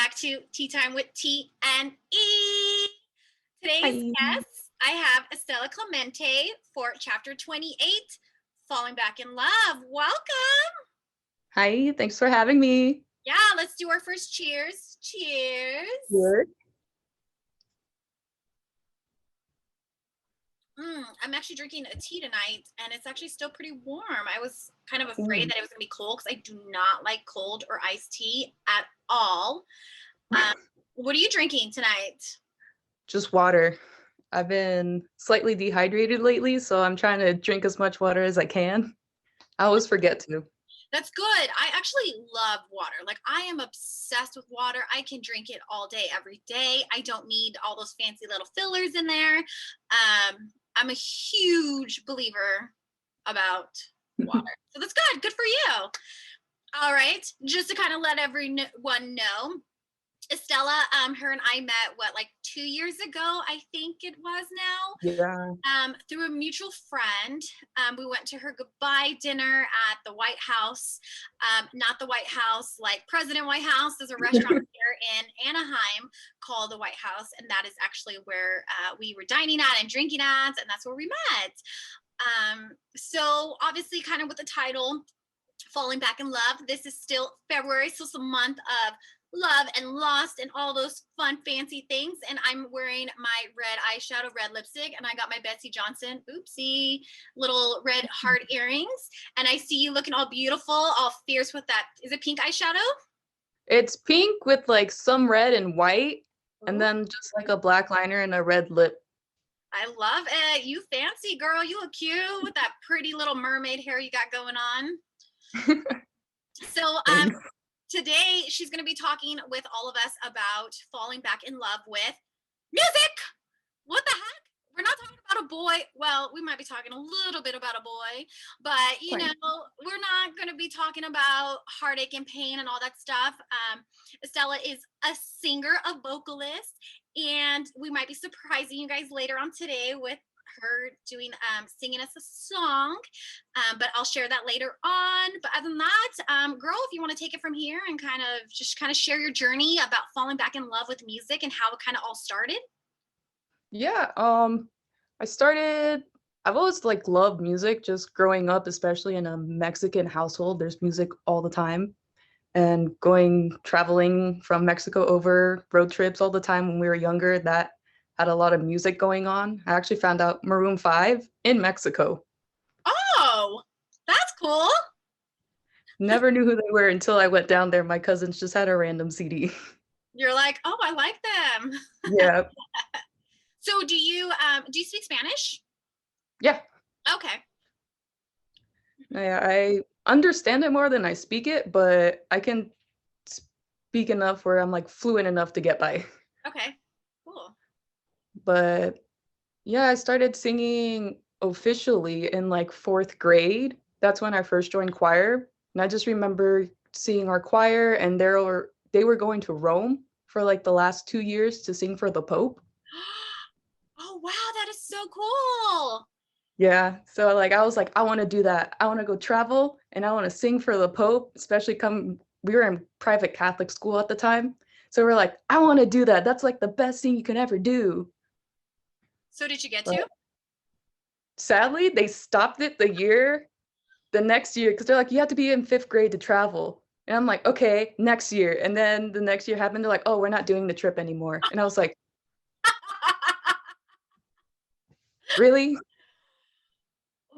back to Tea Time with T and E. Today's Hi. guest, I have Estella Clemente for chapter 28, Falling Back in Love. Welcome. Hi, thanks for having me. Yeah, let's do our first cheers. Cheers. Good. I'm actually drinking a tea tonight, and it's actually still pretty warm. I was kind of afraid Ooh. that it was going to be cold because I do not like cold or iced tea at all. What are you drinking tonight? Just water. I've been slightly dehydrated lately, so I'm trying to drink as much water as I can. I always forget to. That's good. I actually love water. Like, I am obsessed with water. I can drink it all day, every day. I don't need all those fancy little fillers in there. I'm a huge believer about water. So that's good. Good for you. All right. Just to kind of let everyone know, Estella, her and I met, like 2 years ago, I think it was now. Yeah. Through a mutual friend. We went to her goodbye dinner at the White House. Not the White House, like President White House. There's a restaurant here in Anaheim called the White House, and that is actually where we were dining at and drinking at, and that's where we met. So obviously, kind of with the title, Falling Back in Love, this is still February, so it's a month of love and lost and all those fun fancy things, and I'm wearing my red eyeshadow, red lipstick, and I got my Betsy Johnson oopsie little red heart earrings, and I see you looking all beautiful, all fierce with that. Is it pink eyeshadow? It's pink with like some red and white, and then just like a black liner and a red lip. I love it. You fancy, girl. You look cute with that pretty little mermaid hair you got going on. So today, she's going to be talking with all of us about falling back in love with music. What the heck? We're not talking about a boy. Well, we might be talking a little bit about a boy, but, you know, we're not going to be talking about heartache and pain and all that stuff. Estella is a singer, a vocalist, and we might be surprising you guys later on today with her doing singing us a song, but I'll share that later on. But other than that, girl, if you want to take it from here and kind of share your journey about falling back in love with music and how it kind of all started. Yeah, I've always like loved music, just growing up, especially in a Mexican household. There's music all the time, and traveling from Mexico over road trips all the time when we were younger, that had a lot of music going on. I actually found out Maroon 5 in Mexico. Oh, that's cool. Never knew who they were until I went down there. My cousins just had a random CD. You're like, oh, I like them. Yeah. So do you speak Spanish? Yeah. Okay. I understand it more than I speak it, but I can speak enough where I'm like fluent enough to get by. Okay, cool. But yeah, I started singing officially in like 4th grade. That's when I first joined choir. And I just remember seeing our choir, and they were going to Rome for like the last 2 years to sing for the Pope. Oh, wow, that is so cool. Yeah, so like I was like, I want to do that. I want to go travel and I want to sing for the Pope, especially we were in private Catholic school at the time. So we're like, I want to do that. That's like the best thing you can ever do. So did you get to? Sadly, they stopped it the next year, because they're like, you have to be in 5th grade to travel. And I'm like, okay, next year. And then the next year happened. They're like, oh, we're not doing the trip anymore. And I was like, really?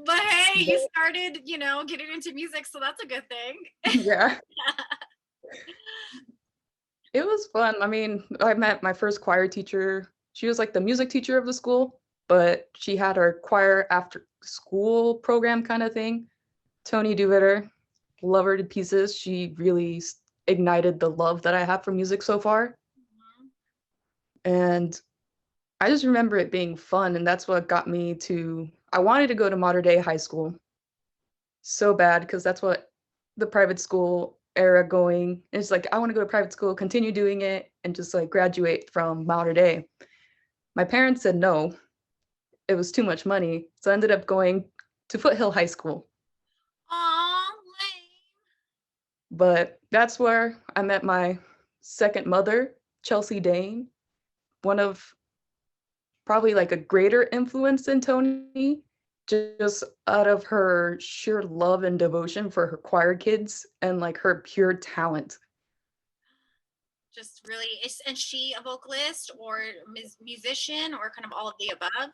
But hey, you started, getting into music, so that's a good thing. Yeah. It was fun. I mean, I met my first choir teacher. She was like the music teacher of the school, but she had our choir after school program kind of thing. Tony Duvitter, love her to pieces. She really ignited the love that I have for music so far. And I just remember it being fun, and that's what got me I wanted to go to modern day high school so bad, because that's what the private school era going. It's like, I want to go to private school, continue doing it, and just like graduate from modern day. My parents said no. It was too much money. So I ended up going to Foothill High School. Aw, lame. But that's where I met my second mother, Chelsea Dane, one of probably like a greater influence than Tony, just out of her sheer love and devotion for her choir kids and like her pure talent. Just really, and she a vocalist or musician or kind of all of the above?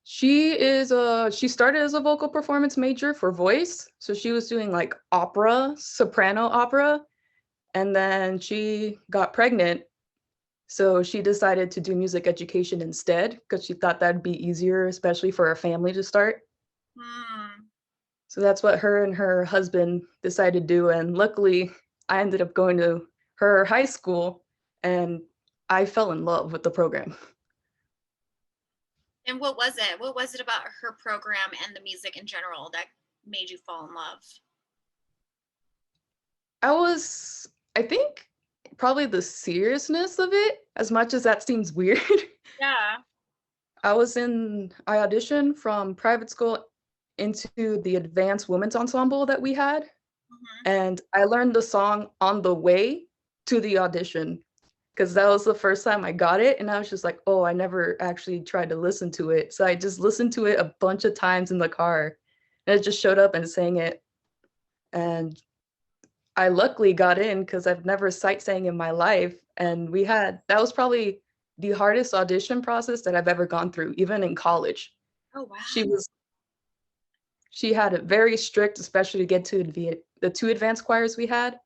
She started as a vocal performance major for voice. So she was doing like opera, soprano opera, and then she got pregnant. So she decided to do music education instead because she thought that'd be easier, especially for a family to start. Hmm. So that's what her and her husband decided to do. And luckily, I ended up going to her high school and I fell in love with the program. And what was it? What was it about her program and the music in general that made you fall in love? I think, probably the seriousness of it, as much as that seems weird. Yeah. I auditioned from private school into the advanced women's ensemble that we had. Mm-hmm. And I learned the song on the way to the audition because that was the first time I got it. And I was just like, oh, I never actually tried to listen to it. So I just listened to it a bunch of times in the car and it just showed up and sang it. And I luckily got in because I've never sight sang in my life. And that was probably the hardest audition process that I've ever gone through, even in college. Oh, wow. She had it very strict, especially to get to the two advanced choirs we had.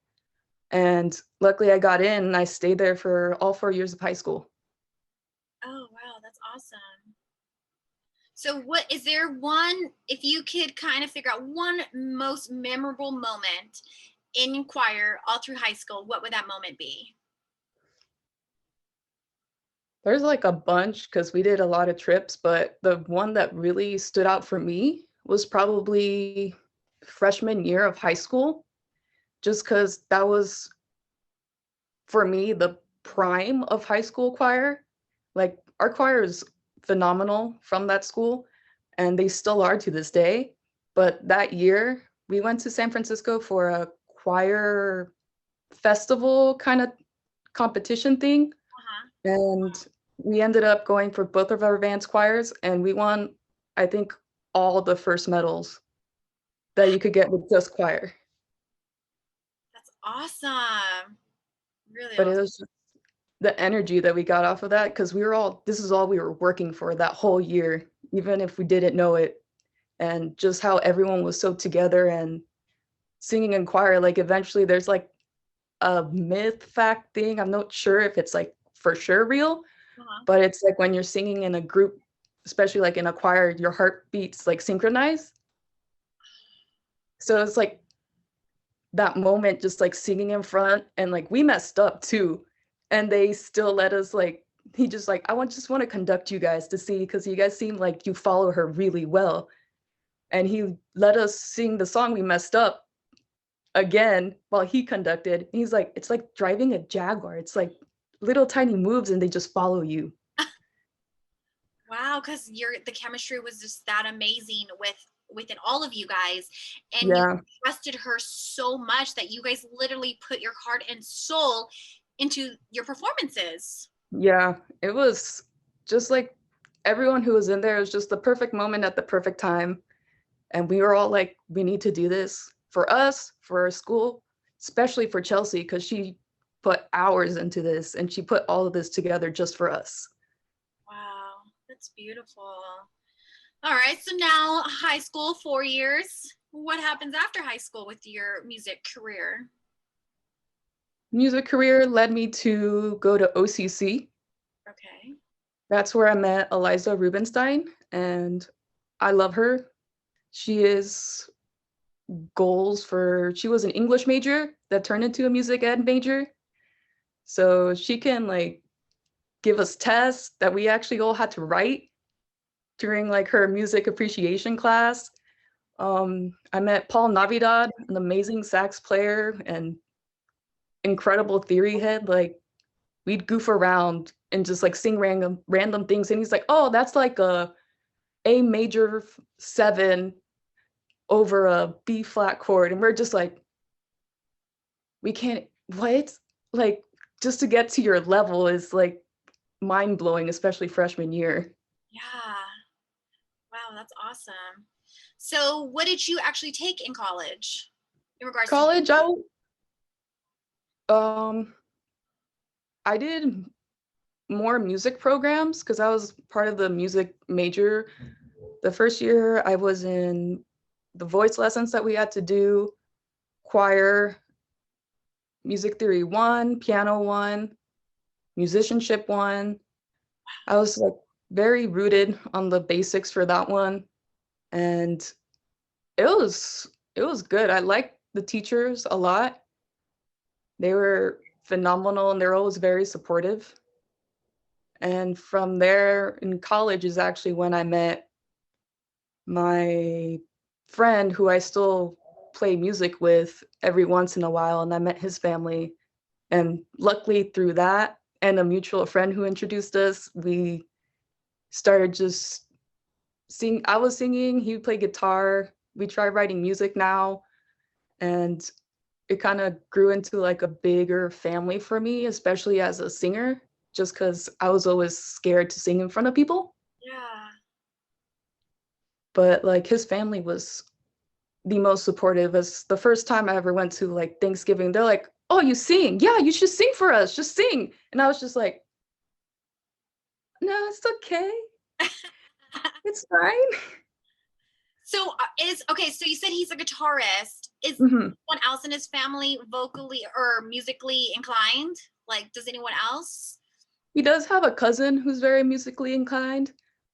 And luckily I got in and I stayed there for all 4 years of high school. Oh, wow. That's awesome. So what is there one, if you could kind of figure out one most memorable moment in choir all through high school, what would that moment be? There's like a bunch because we did a lot of trips, but the one that really stood out for me was probably freshman year of high school, just because that was, for me, the prime of high school choir. Like, our choir is phenomenal from that school, and they still are to this day. But that year, we went to San Francisco for a choir festival kind of competition thing. Uh-huh. And we ended up going for both of our advanced choirs, and we won, I think, all the first medals that you could get with just choir. That's awesome. Really But it awesome. was just the energy that we got off of that because this is all we were working for that whole year, even if we didn't know it. And just how everyone was so together and singing in choir, like eventually there's like a myth fact thing. I'm not sure if it's like for sure real, Uh-huh. but it's like when you're singing in a group, especially like in a choir, your heartbeats like synchronize. So it's like that moment just like singing in front and like we messed up too. And they still let us like he just like just want to conduct you guys to see because you guys seem like you follow her really well. And he let us sing the song we messed up again while he conducted. He's like, it's like driving a Jaguar. It's like little tiny moves and they just follow you. Wow, because the chemistry was just that amazing within all of you guys, and you Yeah. trusted her so much that you guys literally put your heart and soul into your performances. Yeah. It was just like everyone who was in there, it was just the perfect moment at the perfect time. And we were all like, we need to do this for us, for our school, especially for Chelsea, because she put hours into this and she put all of this together just for us. Wow, that's beautiful. All right, so now high school, 4 years. What happens after high school with your music career? Music career led me to go to OCC. Okay. That's where I met Eliza Rubenstein, and I love her. She she was an English major that turned into a music ed major. So she can like give us tests that we actually all had to write during like her music appreciation class. I met Paul Navidad, an amazing sax player and incredible theory head. Like we'd goof around and just like sing random things, and he's like, "Oh, that's like A major 7 over a B flat chord," and we're just like, what? Like, just to get to your level is like mind blowing, especially freshman year. Yeah. Wow, that's awesome. So, what did you actually take in college in regards to? College, um I did more music programs because I was part of the music major. The first year I was in the voice lessons that we had to do, choir, music theory 1, piano 1, musicianship 1. I was like very rooted on the basics for that one, and it was good. I liked the teachers a lot. They were phenomenal and they're always very supportive. And from there in college is actually when I met my friend who I still play music with every once in a while, and I met his family. And luckily through that and a mutual friend who introduced us, we started just sing. I was singing, he played guitar. We tried writing music now, and it kind of grew into like a bigger family for me, especially as a singer, just because I was always scared to sing in front of people. Yeah. But like his family was the most supportive. As the first time I ever went to like Thanksgiving, they're like, "Oh, you sing? Yeah, you should sing for us. Just sing." And I was just like, "No, it's okay. It's fine." So is okay. So you said he's a guitarist. Is Mhm. anyone else in his family vocally or musically inclined? Like, does anyone else? He does have a cousin who's very musically inclined.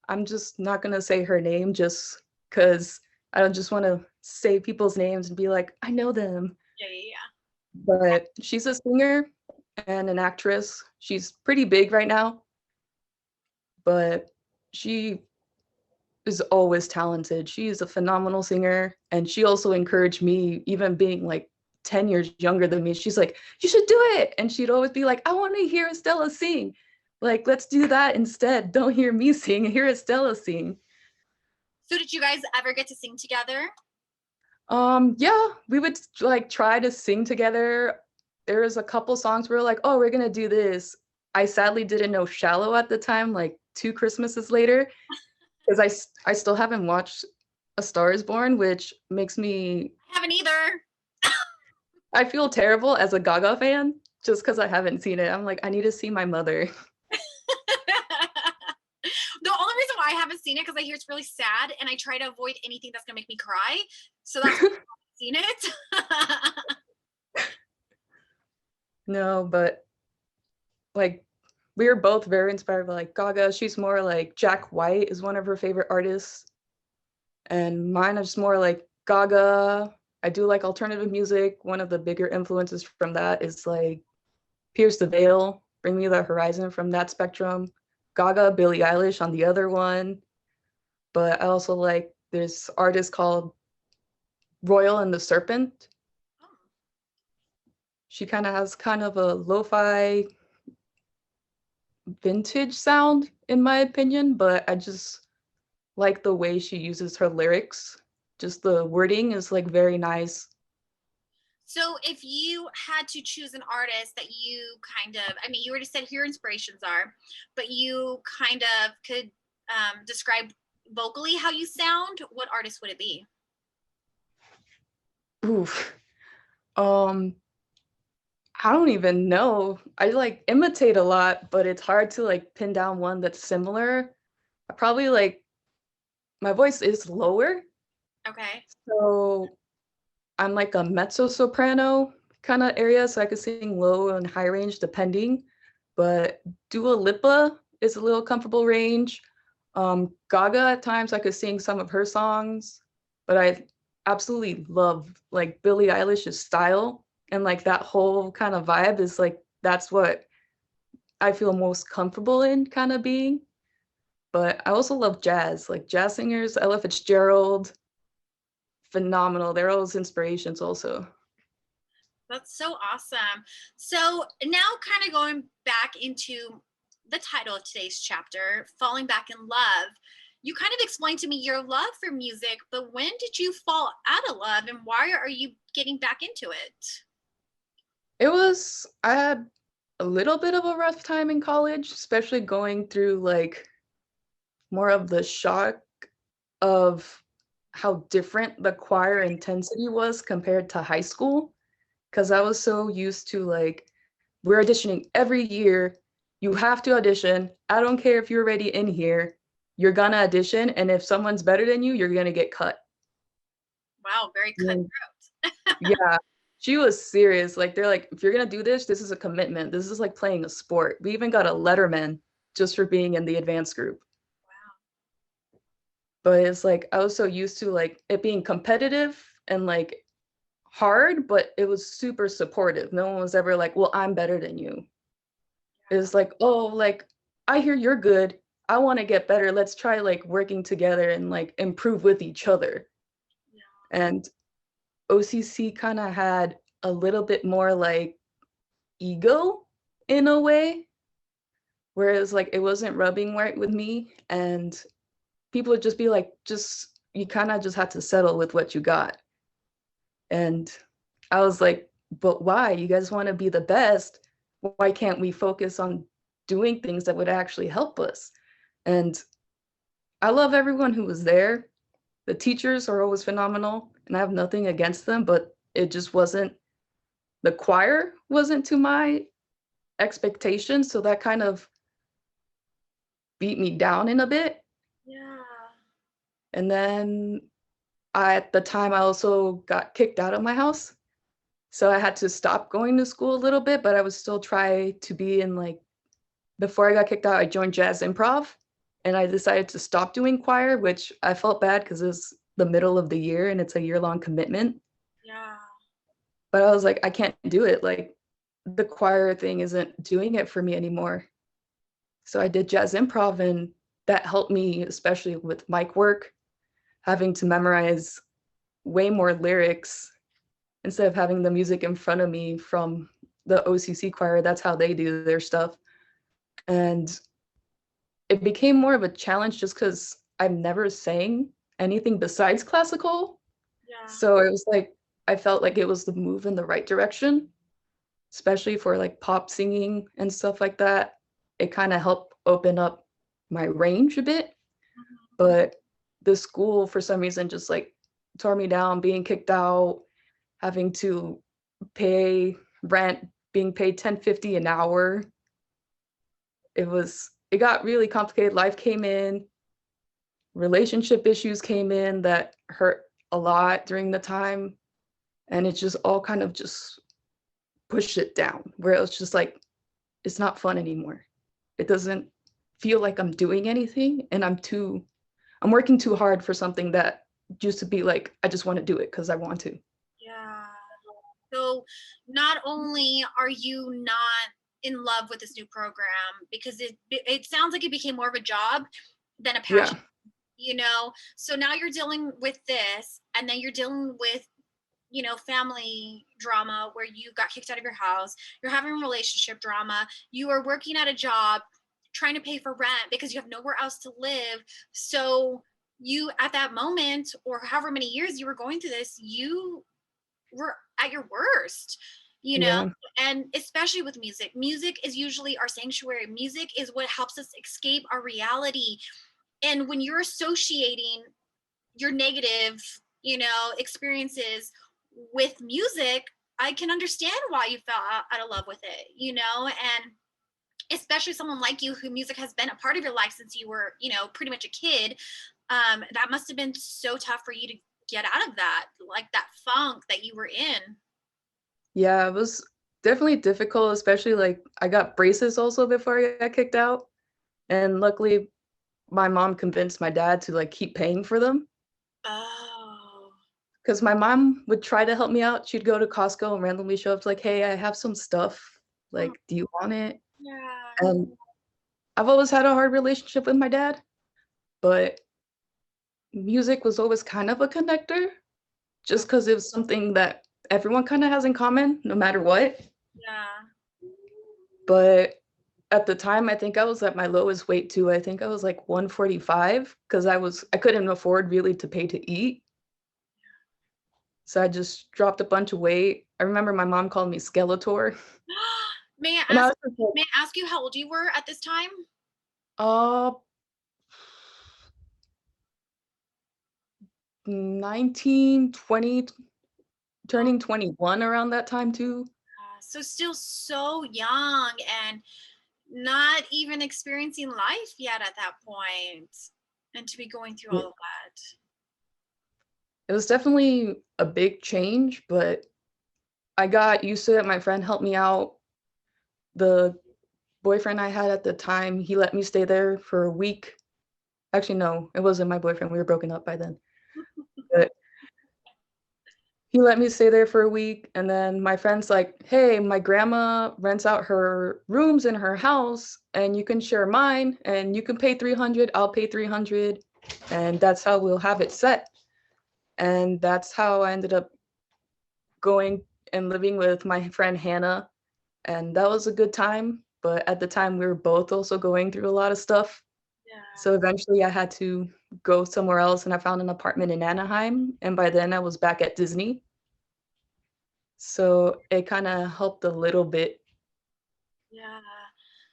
I'm just not gonna say her name just because I don't just want to say people's names and be like, I know them. Yeah, yeah, But she's a singer and an actress. She's pretty big right now, but she is always talented. She is a phenomenal singer, and she also encouraged me, even being like 10 years younger than me. She's like, "You should do it." And she'd always be like, "I want to hear Estella sing. Like, let's do that instead. Don't hear me sing, hear Estella sing." So did you guys ever get to sing together? Yeah, we would like try to sing together. There was a couple songs where we're like, "Oh, we're gonna do this." I sadly didn't know "Shallow" at the time, like 2 Christmases later, because I still haven't watched A Star Is Born, which makes me I haven't either. I feel terrible as a Gaga fan just because I haven't seen it. I'm like, I need to see my mother. The only reason why I haven't seen it because I hear it's really sad, and I try to avoid anything that's gonna make me cry. So that's why I haven't seen it. No, but like we were both very inspired by like Gaga. She's more like Jack White is one of her favorite artists, and mine is more like Gaga. I do like alternative music. One of the bigger influences from that is like Pierce the Veil, Bring Me the Horizon from that spectrum. Gaga, Billie Eilish on the other one. But I also like this artist called Royal and the Serpent. She kind of has kind of a lo-fi vintage sound, in my opinion, but I just like the way she uses her lyrics. Just the wording is like very nice. So if you had to choose an artist that you kind of, I mean, you already said who your inspirations are, but you kind of could describe vocally how you sound, what artist would it be? Oof. Um, I don't even know. I like imitate a lot, but it's hard to like pin down one that's similar. I probably like my voice is lower, Okay. so I'm like a mezzo soprano kind of area, so I could sing low and high range depending. But Dua Lipa is a little comfortable range. Gaga at times I could sing some of her songs, but I absolutely love like Billie Eilish's style, and like that whole kind of vibe is like that's what I feel most comfortable in kind of being. But I also love jazz, like jazz singers, Ella Fitzgerald, phenomenal. They're always inspirations also. That's so awesome. So now kind of going back into the title of today's chapter, Falling Back in Love. You kind of explained to me your love for music, but when did you fall out of love and why are you getting back into it? I had a little bit of a rough time in college, especially going through like more of the shock of how different the choir intensity was compared to high school. Because I was so used to like, we're auditioning every year. You have to audition. I don't care if you're already in here. You're gonna audition, and if someone's better than you, you're gonna get cut. Wow, very Mm, cutthroat. yeah, she was serious. Like they're like, if you're gonna do this is a commitment. This is like playing a sport. We even got a letterman just for being in the advanced group. Wow. But it's like I was so used to like it being competitive and like hard, but it was super supportive. No one was ever like, well, I'm better than you. It's like, oh, like I hear you're good. I want to get better. Let's try like working together and like improve with each other. Yeah. And OCC kind of had a little bit more like ego in a way, whereas like it wasn't rubbing right with me. And people would just be like, just, you kind of just had to settle with what you got. And I was like, but why? You guys want to be the best. Why can't we focus on doing things that would actually help us? And I love everyone who was there. The teachers are always phenomenal, and I have nothing against them, but it just wasn't, the choir wasn't to my expectations. So that kind of beat me down in a bit. Yeah. And then at the time, I also got kicked out of my house. So I had to stop going to school a little bit, but I would still try to be in like, before I got kicked out, I joined jazz improv and I decided to stop doing choir, which I felt bad because it's the middle of the year and it's a year-long commitment. Yeah. But I was like, I can't do it. Like the choir thing isn't doing it for me anymore. So I did jazz improv and that helped me, especially with mic work, having to memorize way more lyrics instead of having the music in front of me from the OCC choir. That's how they do their stuff. And it became more of a challenge just because I've never sang anything besides classical. Yeah. So it was like, I felt like it was the move in the right direction, especially for like pop singing and stuff like that. It kind of helped open up my range a bit. Mhm. But the school, for some reason, just like tore me down, being kicked out, having to pay rent, being paid $10.50 an hour. It got really complicated. Life came in, relationship issues came in that hurt a lot during the time. And it just all kind of just pushed it down where it was just like, it's not fun anymore. It doesn't feel like I'm doing anything and I'm working too hard for something that used to be like, I just want to do it because I want to. Yeah. So not only are you not in love with this new program because it sounds like it became more of a job than a Yeah. passion, you know? So now you're dealing with this and then you're dealing with, you know, family drama where you got kicked out of your house, you're having relationship drama, you are working at a job trying to pay for rent because you have nowhere else to live. So you at that moment or however many years you were going through this, you were at your worst, you know. Yeah. And especially with music is usually our sanctuary. Music is what helps us escape our reality. And when you're associating your negative, you know, experiences with music, I can understand why you fell out of love with it, you know. And especially someone like you who music has been a part of your life since you were, you know, pretty much a kid. That must have been so tough for you to get out of that, like that funk that you were in. Yeah, it was definitely difficult, especially like I got braces also before I got kicked out. And luckily my mom convinced my dad to like keep paying for them. Oh. Because my mom would try to help me out. She'd go to Costco and randomly show up like, hey, I have some stuff. Oh, Like, do you want it? yeah. And I've always had a hard relationship with my dad, but music was always kind of a connector just because it was something that everyone kind of has in common, no matter what. Yeah. But at the time, I think I was at my lowest weight too. I think I was like 145 because I couldn't afford really to pay to eat. So I just dropped a bunch of weight. I remember my mom called me Skeletor. May I And I ask was just like, may I ask you how old you were at this time? uh 19, 20, Oh, turning 21 around that time too. so still so young and not even experiencing life yet at that point, and to be going through all Yeah. of that. It was definitely a big change, but I got used to it. My friend helped me out. The boyfriend I had at the time, he let me stay there for a week. Actually, no, it wasn't my boyfriend. We were broken up by then. But he let me stay there for a week, and then my friend's like, "Hey, my grandma rents out her rooms in her house, and you can share mine, and you can pay 300, I'll pay 300, and that's how we'll have it set." And that's how I ended up going and living with my friend Hannah, and that was a good time, but at the time, we were both also going through a lot of stuff. Yeah. So eventually I had to go somewhere else, and I found an apartment in Anaheim, and by then I was back at Disney. So it kinda helped a little bit. Yeah.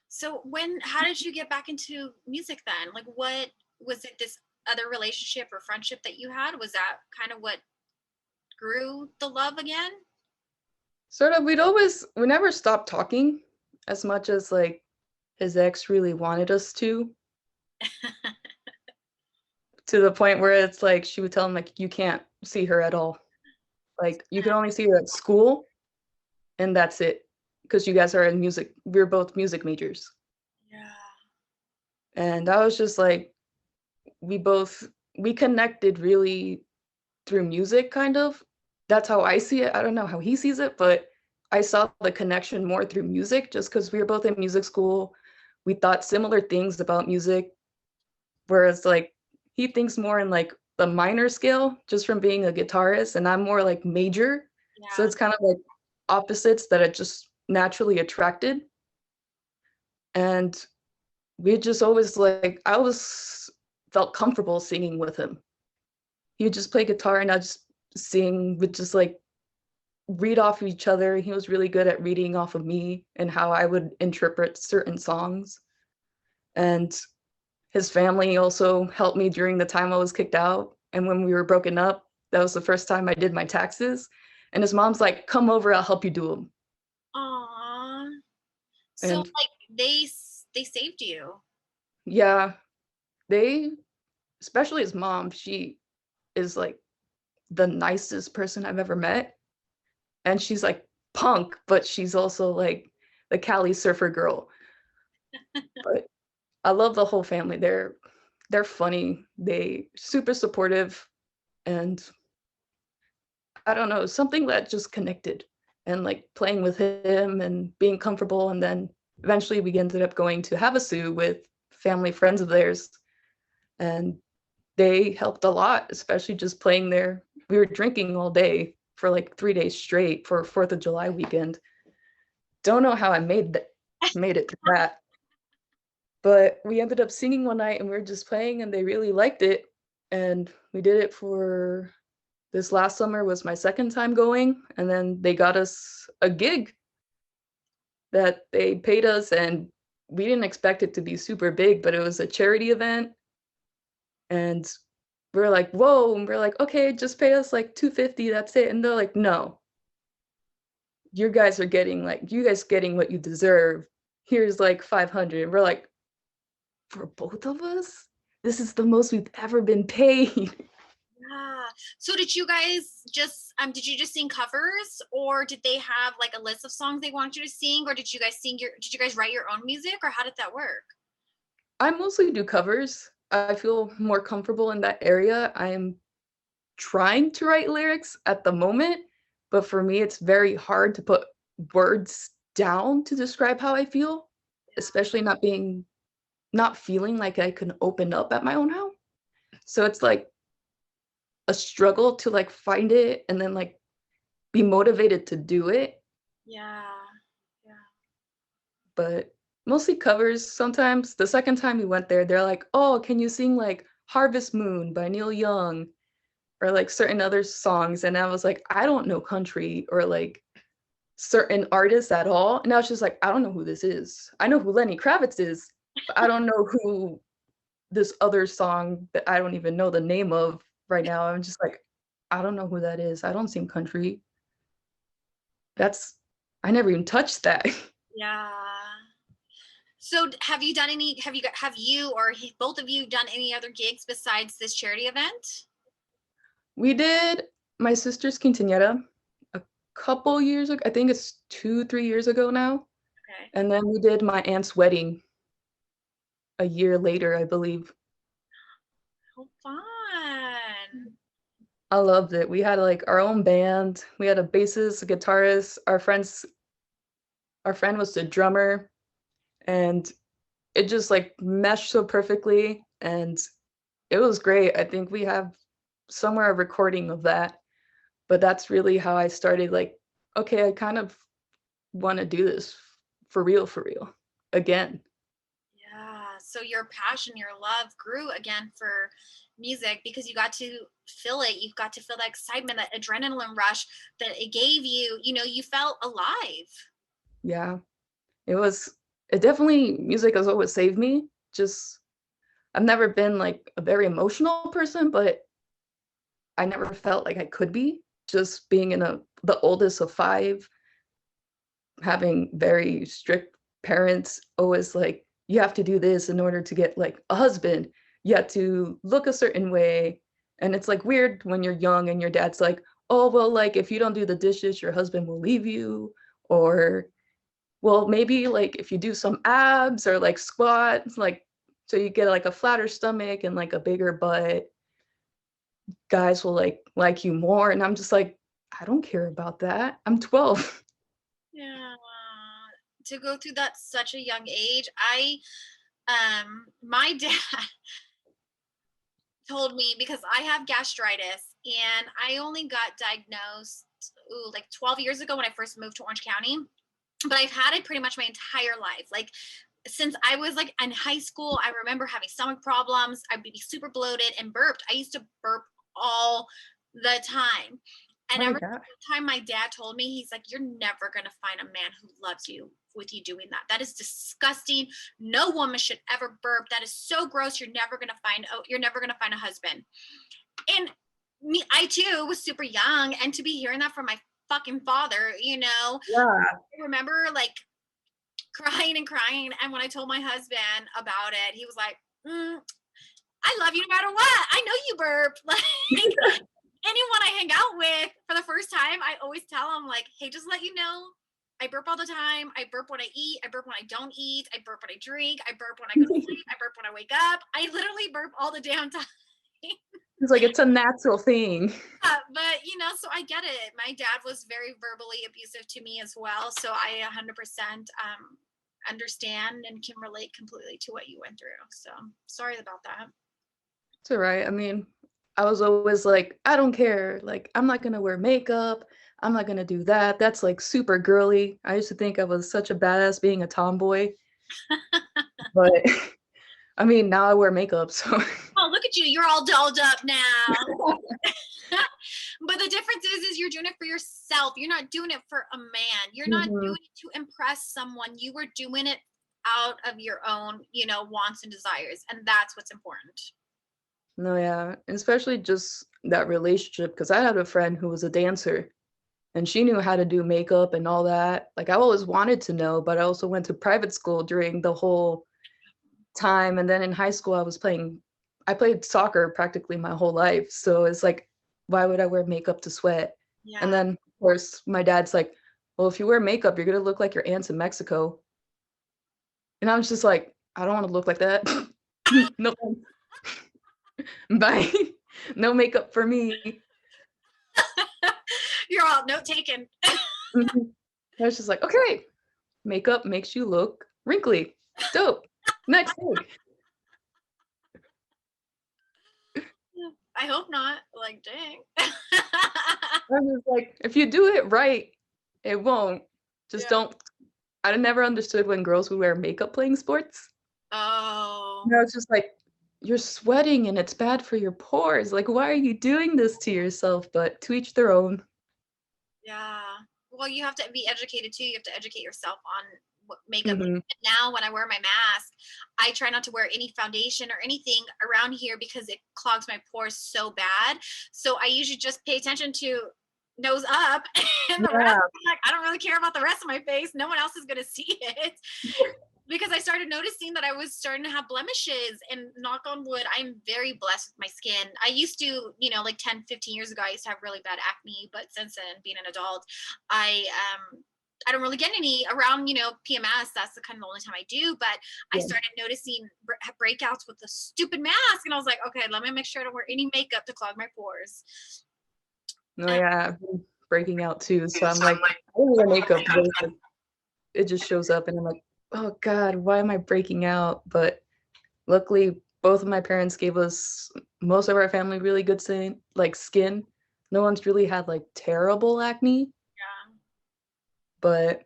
So how did you get back into music then? Like what was it, this other relationship or friendship that you had? Was that kind of what grew the love again? Sort of, we never stopped talking as much as, like, his ex really wanted us to the point where it's like, she would tell him, like, "You can't see her at all. Like, you can only see her at school, and that's it, because you guys are in music we're both music majors." Yeah. And I was just like, we both we connected really through music, kind of. That's how I see it. I don't know how he sees it, but I saw the connection more through music just because we were both in music school. We thought similar things about music, whereas, like, he thinks more in, like, the minor scale just from being a guitarist, and I'm more, like, major. So Yeah. it's kind of like opposites that are just naturally attracted, and we just always, like I always felt comfortable singing with him. He would just play guitar and I'd just sing, would just, like, read off of each other. He was really good at reading off of me and how I would interpret certain songs, and his family also helped me during the time I was kicked out, and when we were broken up, that was the first time I did my taxes, and his mom's like, "Come over, I'll help you do them." Aw. So And like they saved you. yeah, they especially his mom, she is, like, the nicest person I've ever met, and she's, like, punk, but she's also, like, the Cali surfer girl. But I love the whole family. They're funny, they super supportive, and I don't know, something that just connected, and, like, playing with him and being comfortable, and then eventually we ended up going to Havasu with family friends of theirs, and they helped a lot, especially just playing there. We were drinking all day for, like, 3 days straight for 4th of July weekend. Don't know how I made it through that, but we ended up singing one night, and we were just playing, and they really liked it, and we did it for this last summer was my 2nd time going, and then they got us a gig that they paid us, and we didn't expect it to be super big, but it was a charity event, and we're like, "Whoa," and we're like, "Okay, just pay us, like, 250, that's it," and they're like, "No, you guys getting what you deserve. Here's, like, 500," and we're like, "For both of us? This is the most we've ever been paid." Yeah. So did you just sing covers, or did they have like a list of songs they wanted you to sing, or did you guys write your own music, or how did that work? I mostly do covers. I feel more comfortable in that area. I'm trying to write lyrics at the moment, but for me, it's very hard to put words down to describe how I feel, especially not feeling like I can open up at my own house. So it's like a struggle to, like, find it and then, like, be motivated to do it, Yeah. Yeah. but mostly covers sometimes. The second time we went there, they're like, "Oh, can you sing, like, Harvest Moon by Neil Young?" or like certain other songs, and I was like, I don't know country or like certain artists at all. And I was just like, I don't know who this is. I know who Lenny Kravitz is, but I don't know who this other song that I don't even know the name of right now. I'm just like, I don't know who that is. I don't sing country. That's I never even touched that. Yeah. So have you done any, have you or both of you done any other gigs besides this charity event? We did my sister's quinceañera a couple years ago. I think it's 2, 3 years ago now. Okay. And then we did my aunt's wedding a year later, I believe. How fun. I loved it. We had like our own band. We had a bassist, a guitarist. Our friend was the drummer, and it just like meshed so perfectly, and it was great. I think we have somewhere a recording of that, but that's really how I started like, okay, I kind of want to do this for real again. Yeah. So your passion, your love grew again for music because you got to feel it. You got to feel that excitement, that adrenaline rush that it gave you. You know, you felt alive. Yeah. It definitely music has always saved me. Just I've never been like a very emotional person, but I never felt like I could be. Just being the oldest of 5, having very strict parents, always like, you have to do this in order to get like a husband. You have to look a certain way. And it's like weird when you're young and your dad's like, oh, well, like if you don't do the dishes, your husband will leave you. Or, well, maybe like if you do some abs or like squats, like so you get like a flatter stomach and like a bigger butt, guys will like you more. And I'm just like, I don't care about that. I'm 12. Yeah. To go through that such a young age, my dad told me, because I have gastritis and I only got diagnosed like 12 years ago when I first moved to Orange County, but I've had it pretty much my entire life. Like since I was like in high school, I remember having stomach problems. I'd be super bloated and burped. I used to burp all the time. And My every God. time my dad told me, he's like, you're never going to find a man who loves you with you doing that. That is disgusting. No woman should ever burp. That is so gross. You're never going to find a husband. And me, I too was super young. And to be hearing that from my fucking father, you know, Yeah. I remember like crying and crying. And when I told my husband about it, he was like, I love you no matter what. I know you burp. Like, anyone I hang out with for the first time, I always tell them like, hey, just let you know, I burp all the time. I burp when I eat. I burp when I don't eat. I burp when I drink. I burp when I go to sleep. I burp when I wake up. I literally burp all the damn time. It's like, it's a natural thing. But, you know, so I get it. My dad was very verbally abusive to me as well. So I 100% understand and can relate completely to what you went through. So sorry about that. It's all right. I mean, I was always like, I don't care. Like, I'm not going to wear makeup. I'm not going to do that. That's like super girly. I used to think I was such a badass being a tomboy. But I mean, now I wear makeup. So. Oh, look at you. You're all dolled up now. But the difference is you're doing it for yourself. You're not doing it for a man. You're not doing it to impress someone. You were doing it out of your own, you know, wants and desires. And that's what's important. No, yeah. And especially just that relationship, because I had a friend who was a dancer and she knew how to do makeup and all that. Like, I always wanted to know, but I also went to private school during the whole time. And then in high school, I played soccer practically my whole life. So it's like, why would I wear makeup to sweat? Yeah. And then, of course, my dad's like, well, if you wear makeup, you're going to look like your aunts in Mexico. And I was just like, I don't want to look like that. No. Bye. No makeup for me. You're all note taken. I was just like, okay, makeup makes you look wrinkly. Dope. Next thing. I hope not. Like, dang. I was like, if you do it right, it won't. Just don't. I never understood when girls would wear makeup playing sports. Oh. No, it's just like, you're sweating and it's bad for your pores. Like, why are you doing this to yourself? But to each their own. Yeah. Well, you have to be educated too. You have to educate yourself on what makeup is. Hmm. And now when I wear my mask, I try not to wear any foundation or anything around here because it clogs my pores so bad. So I usually just pay attention to nose up and the rest, Yeah. like, I don't really care about the rest of my face. No one else is going to see it. Because I started noticing that I was starting to have blemishes, and knock on wood, I'm very blessed with my skin. I used to, like 10, 15 years ago, I used to have really bad acne, but since then, being an adult, I I don't really get any around, PMS. That's the kind of the only time I do, but I Yeah. started noticing breakouts with the stupid mask, and I was like, okay, let me make sure I don't wear any makeup to clog my pores. No, yeah, I've been breaking out too. So I'm like, I don't wear makeup, but it's like, it just shows up and I'm like, oh God, why am I breaking out? But luckily, both of my parents gave us most of our family really good skin. No one's really had like terrible acne, Yeah. but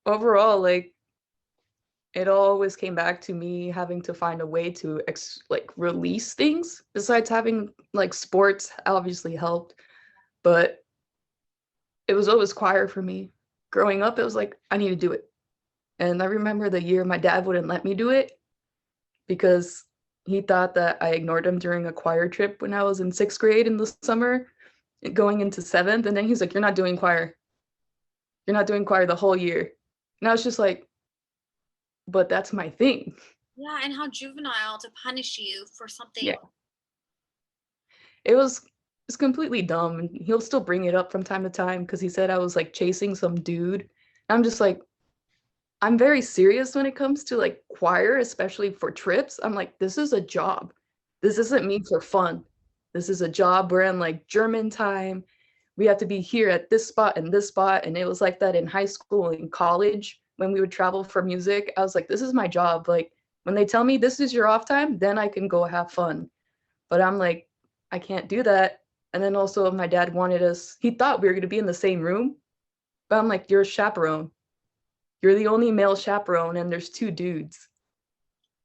overall, like it always came back to me having to find a way to like release things. Besides having like sports obviously helped, but it was always choir for me. Growing up, it was like I need to do it. And I remember the year my dad wouldn't let me do it because he thought that I ignored him during a choir trip when I was in 6th grade in the summer, going into 7th. And then he's like, "You're not doing choir. You're not doing choir the whole year." And I was just like, "But that's my thing." Yeah, and how juvenile to punish you for something. Yeah. It's completely dumb. And he'll still bring it up from time to time because he said I was like chasing some dude. I'm just like, I'm very serious when it comes to like choir, especially for trips. I'm like, this is a job. This isn't me for fun. This is a job. We're in like German time. We have to be here at this spot and this spot. And it was like that in high school and college when we would travel for music. I was like, this is my job. Like when they tell me this is your off time, then I can go have fun. But I'm like, I can't do that. And then also my dad wanted us, he thought we were going to be in the same room. But I'm like, you're a chaperone. You're the only male chaperone and there's 2 dudes.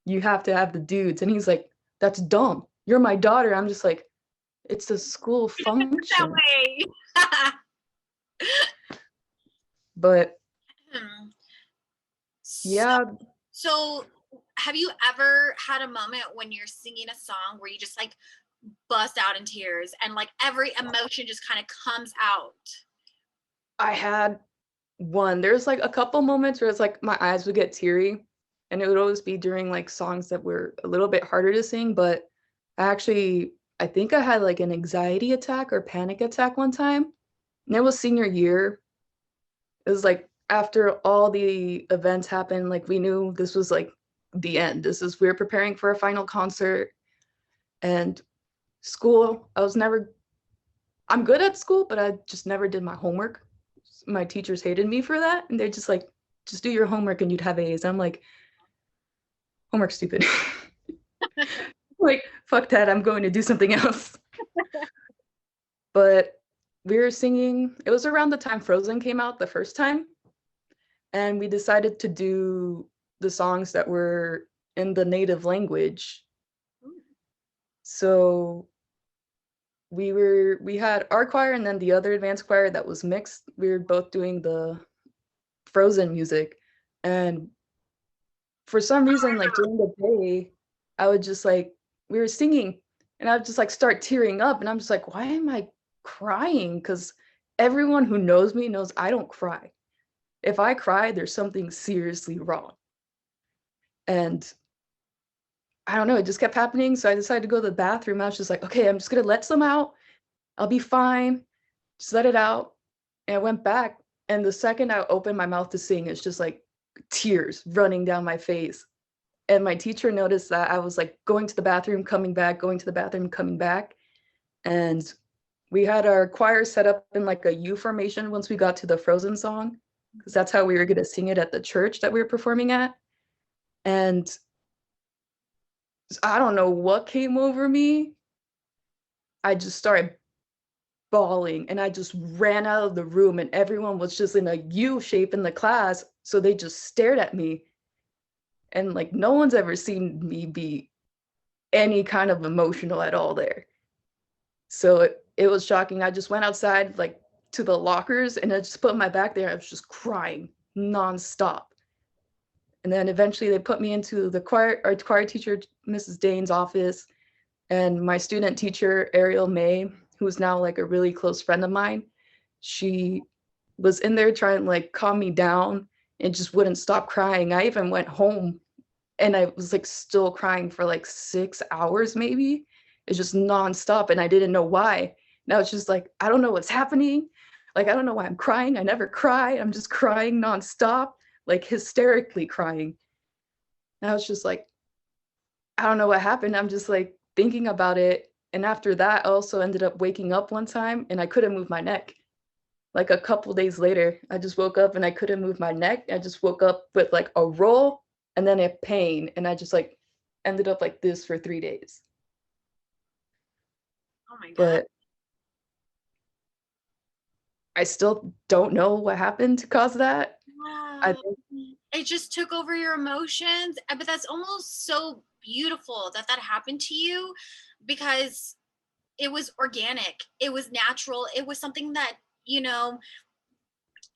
You have to have the dudes. And he's like, that's dumb. You're my daughter. I'm just like, it's a school That function. way. But Hmm. So, yeah, so have you ever had a moment when you're singing a song where you just like bust out in tears and like every emotion just kind of comes out? I had one. There's like a couple moments where it's like my eyes would get teary and it would always be during like songs that were a little bit harder to sing. But I think I had like an anxiety attack or panic attack one time. And it was senior year. It was like after all the events happened, like we knew this was like the end. We were preparing for a final concert and school. I'm good at school, but I just never did my homework. My teachers hated me for that. And they're just like, just do your homework and you'd have A's. I'm like, homework's stupid. Like, fuck that. I'm going to do something else. But we were singing, it was around the time Frozen came out the first time. And we decided to do the songs that were in the native language. So we had our choir and then the other advanced choir that was mixed. We were both doing the Frozen music. And for some reason, like during the day, I would just like, we were singing and I would just like start tearing up. And I'm just like, why am I crying? Because everyone who knows me knows I don't cry. If I cry, there's something seriously wrong. And I don't know, it just kept happening. So I decided to go to the bathroom. I was just like, okay, I'm just gonna let some out. I'll be fine. Just let it out. And I went back. And the second I opened my mouth to sing, it's just like tears running down my face. And my teacher noticed that I was like going to the bathroom, coming back, going to the bathroom, coming back. And we had our choir set up in like a U formation once we got to the Frozen song, because that's how we were going to sing it at the church that we were performing at. And I don't know what came over me. I just started bawling and I just ran out of the room and everyone was just in a U shape in the class. So they just stared at me. And like no one's ever seen me be any kind of emotional at all there. So it was shocking. I just went outside like to the lockers and I just put my back there. I was just crying nonstop. And then eventually they put me into the our choir teacher, Mrs. Dane's office, and my student teacher, Ariel May, who's now like a really close friend of mine. She was in there trying to like calm me down and just wouldn't stop crying. I even went home and I was like still crying for like 6 hours maybe. It's just nonstop and I didn't know why. Now it's just like, I don't know what's happening. Like, I don't know why I'm crying. I never cry. I'm just crying nonstop, like hysterically crying. And I was just like, I don't know what happened. I'm just like thinking about it. And after that, I also ended up waking up one time and I couldn't move my neck. Like a couple days later, I just woke up and I couldn't move my neck. I just woke up with like a roll and then a pain. And I just like ended up like this for 3 days. Oh my God. But I still don't know what happened to cause that. I Wow. think, It just took over your emotions. But that's almost so beautiful that that happened to you, because it was organic. It was natural. It was something that, you know,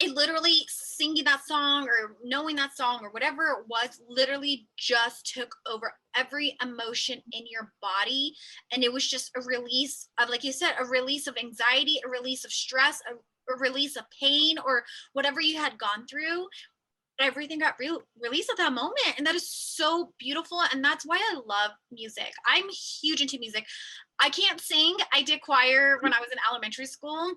it literally, singing that song or knowing that song or whatever it was, literally just took over every emotion in your body. And it was just a release of, like you said, a release of anxiety, a release of stress, a release of pain, or whatever you had gone through. Everything got released at that moment. And that is so beautiful. And that's why I love music. I'm huge into music. I can't sing. I did choir when I was in elementary school.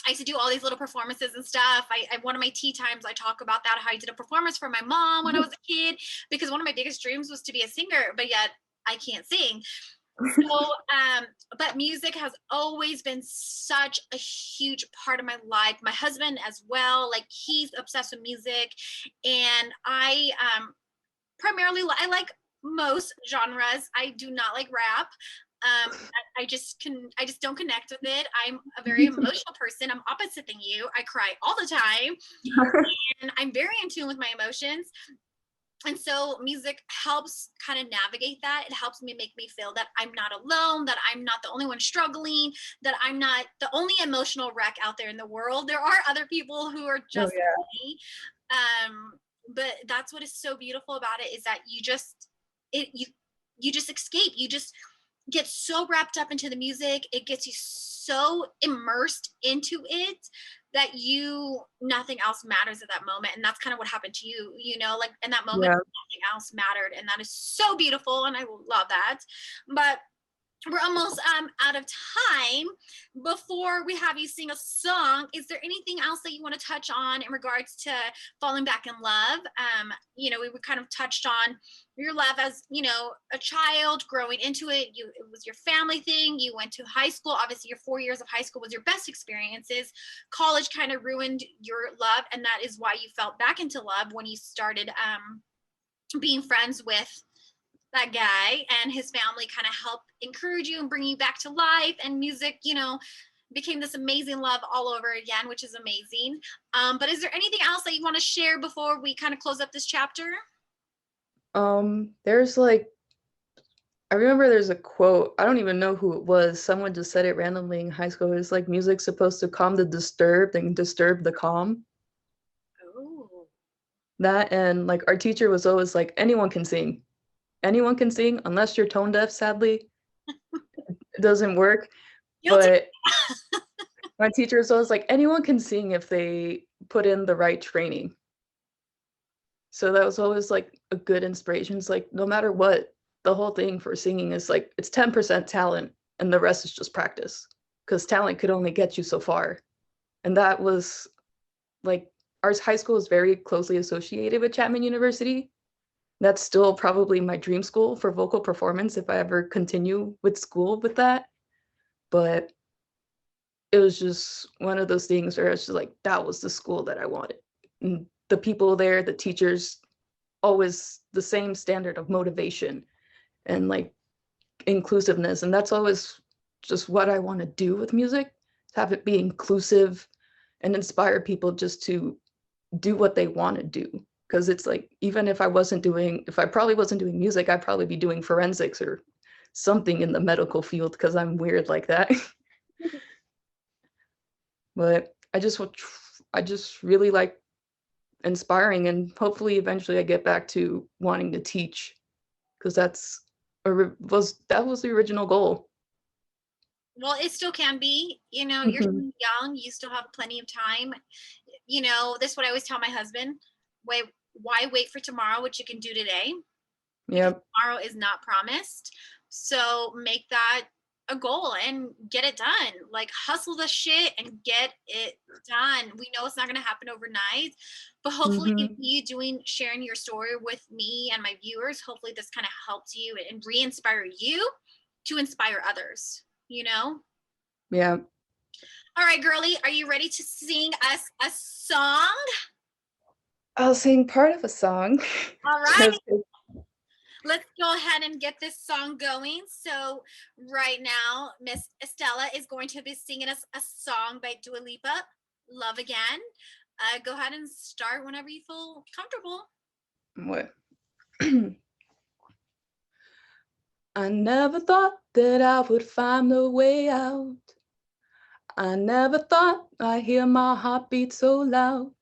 I used to do all these little performances and stuff. One of my tea times, I talk about that, how I did a performance for my mom when I was a kid, because one of my biggest dreams was to be a singer, but yet I can't sing. So, but music has always been such a huge part of my life. My husband as well, like he's obsessed with music. And I primarily, I like most genres. I do not like rap. I just don't connect with it. I'm a very emotional person. I'm opposite than you. I cry all the time and I'm very in tune with my emotions. And so music helps kind of navigate that. It helps me, make me feel that I'm not alone, that I'm not the only one struggling, that I'm not the only emotional wreck out there in the world. There are other people who are just like me. But that's what is so beautiful about it, is that you just escape. You just get so wrapped up into the music. It gets you so immersed into it that nothing else matters at that moment. And that's kind of what happened to you, like in that moment, nothing else mattered. And that is so beautiful. And I love that. But we're almost out of time. Before we have you sing a song, is there anything else that you want to touch on in regards to falling back in love? We kind of touched on your love as, a child growing into it. It was your family thing. You went to high school. Obviously, your 4 years of high school was your best experiences. College kind of ruined your love, and that is why you felt back into love when you started being friends with that guy, and his family kind of helped encourage you and bring you back to life, and music, became this amazing love all over again, which is amazing. But is there anything else that you want to share before we kind of close up this chapter? There's like, I remember there's a quote, I don't even know who it was. Someone just said it randomly in high school. It's like, music's supposed to calm the disturbed and disturb the calm. Oh. That, and like our teacher was always like, anyone can sing. Anyone can sing unless you're tone deaf, sadly. It doesn't work. But my teacher is always like, anyone can sing if they put in the right training. So that was always like a good inspiration. It's like, no matter what, the whole thing for singing is like, it's 10% talent and the rest is just practice, because talent could only get you so far. And that was like, our high school is very closely associated with Chapman University. That's still probably my dream school for vocal performance if I ever continue with school with that. But it was just one of those things where it's just like, that was the school that I wanted. And the people there, the teachers, always the same standard of motivation and like inclusiveness. And that's always just what I want to do with music, have it be inclusive and inspire people just to do what they want to do. because it's like, even if I probably wasn't doing music, I'd probably be doing forensics or something in the medical field because I'm weird like that. But I just really like inspiring, and hopefully eventually I get back to wanting to teach, because that was the original goal. Well, it still can be, you know, you're Mhm. young, you still have plenty of time. You know, this is what I always tell my husband. Why wait for tomorrow, what you can do today? Because Yep. tomorrow is not promised. So make that a goal and get it done. Like, hustle the shit and get it done. We know it's not going to happen overnight, but hopefully Mhm. you sharing your story with me and my viewers, hopefully this kind of helps you and re-inspire you to inspire others, you know? Yeah. All right, girly, are you ready to sing us a song? I'll sing part of a song. All right. Just Let's go ahead and get this song going. So right now, Miss Estella is going to be singing us a song by Dua Lipa, Love Again. Go ahead and start whenever you feel comfortable. what? I never thought that I would find the way out. I never thought I'd hear my heart beat so loud.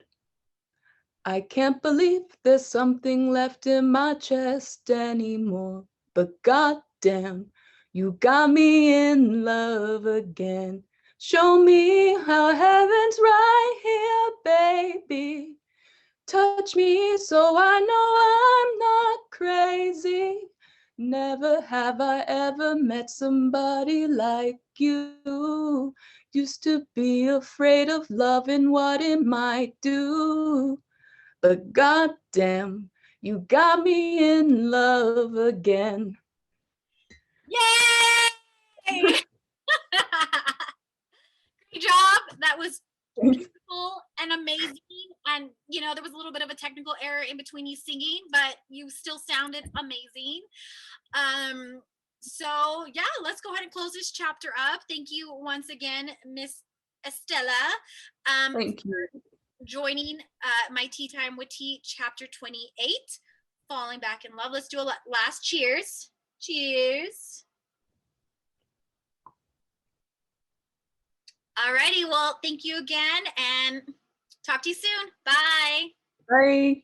I can't believe there's something left in my chest anymore. But goddamn, you got me in love again. Show me how heaven's right here, baby. Touch me so I know I'm not crazy. Never have I ever met somebody like you. Used to be afraid of loving what it might do. But goddamn, you got me in love again. Yay! Great job. That was beautiful and amazing. And, you know, there was a little bit of a technical error in between you singing, but you still sounded amazing. So yeah, let's go ahead and close this chapter up. Thank you once again, Miss Estella, Thank you. for joining my Tea Time with Tea, chapter 28, Falling Back in Love. Let's do a last cheers. Cheers. Alrighty, well, thank you again and talk to you soon. Bye. Bye.